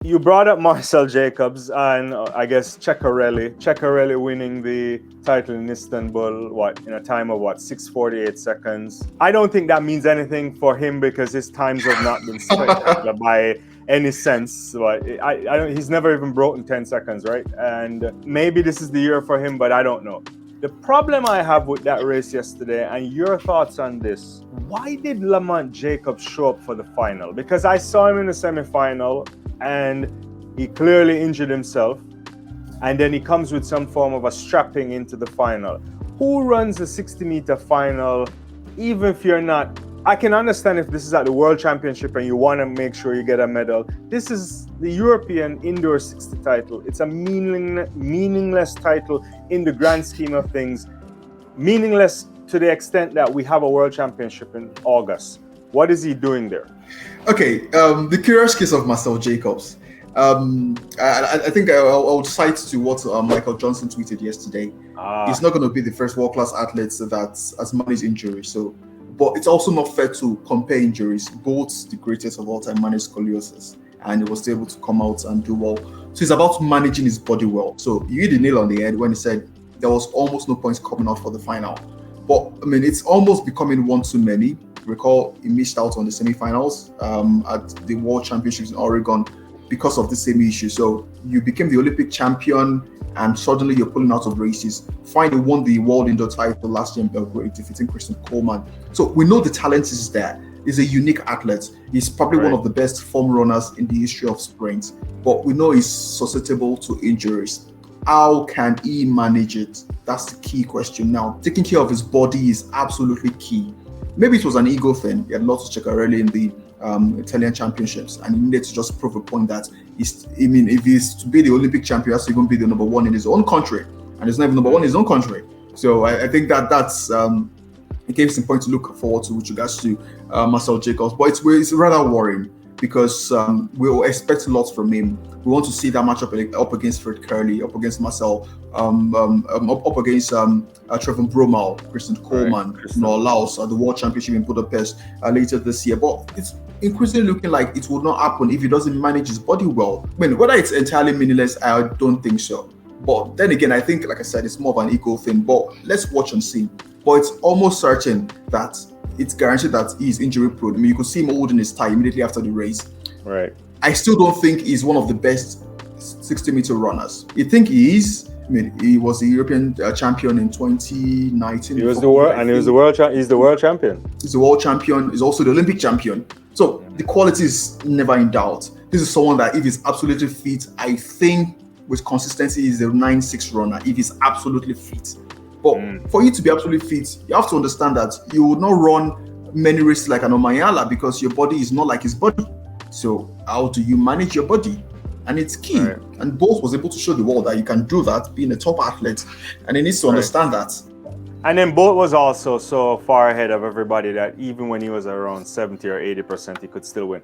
You brought up Marcell Jacobs and I guess Ceccarelli winning the title in Istanbul, in a time of 6:48 seconds. I don't think that means anything for him because his times have not been spectacular by any sense. But I don't, he's never even broken 10 seconds, right? And maybe this is the year for him, but I don't know. The problem I have with that race yesterday, and your thoughts on this, why did Lamont Jacobs show up for the final? Because I saw him in the semi-final and he clearly injured himself, and then he comes with some form of a strapping into the final. Who runs a 60-meter final, even if you're not... I can understand if this is at the World Championship and you want to make sure you get a medal. This is the European Indoor 60 title. It's a meaningless title in the grand scheme of things. Meaningless to the extent that we have a World Championship in August. What is he doing there? Okay, the curious case of Marcell Jacobs. I think I would cite to what Michael Johnson tweeted yesterday. He's not going to be the first world-class athlete that has managed injuries. But it's also not fair to compare injuries. Both the greatest of all time managed scoliosis, and he was able to come out and do well. So it's about managing his body well. So you hit the nail on the head when he said there was almost no points coming out for the final. But I mean, it's almost becoming one too many. Recall he missed out on the semi-finals at the World Championships in Oregon because of the same issue. So you became the Olympic champion and suddenly you're pulling out of races. Fine, you won the World Indoor title last year in Belgrade, defeating Christian Coleman. So we know the talent is there. He's a unique athlete. He's probably one of the best form runners in the history of sprints. But we know he's susceptible to injuries. How can he manage it? That's the key question now. Taking care of his body is absolutely key. Maybe it was an ego thing. He had lost to Ceccarelli in the Italian championships, and he needed to just prove a point that if he's to be the Olympic champion, he has to even be the number one in his own country, and he's not even number one in his own country. So I think that's it gave some point to look forward to with regards to Marcell Jacobs. But it's rather worrying because we will expect a lot from him. We want to see that matchup up against Fred Kerley, up against Marcel, up against Trevor Bromell, Christian Coleman, Laos at the World Championship in Budapest later this year. But it's increasingly looking like it will not happen if he doesn't manage his body well. I mean, whether it's entirely meaningless, I don't think so. But then again, I think, like I said, it's more of an ego thing. But let's watch and see. But it's almost certain that it's guaranteed that he's injury prone. I mean, you could see him holding his tie immediately after the race. Right. I still don't think he's one of the best 60-meter runners. You think he is? I mean, he was the European champion in 2019. He was the world, and he's the world champion. He's the world champion. He's the world champion. He's also the Olympic champion. So the quality is never in doubt. This is someone that, if he's absolutely fit, I think with consistency, is a 9.6 runner. If he's absolutely fit. But for you to be absolutely fit, you have to understand that you will not run many races like an Omayala because your body is not like his body. So how do you manage your body? And it's key. Right. And Bolt was able to show the world that you can do that, being a top athlete. And he needs to understand that. And then Bolt was also so far ahead of everybody that even when he was around 70 or 80%, he could still win.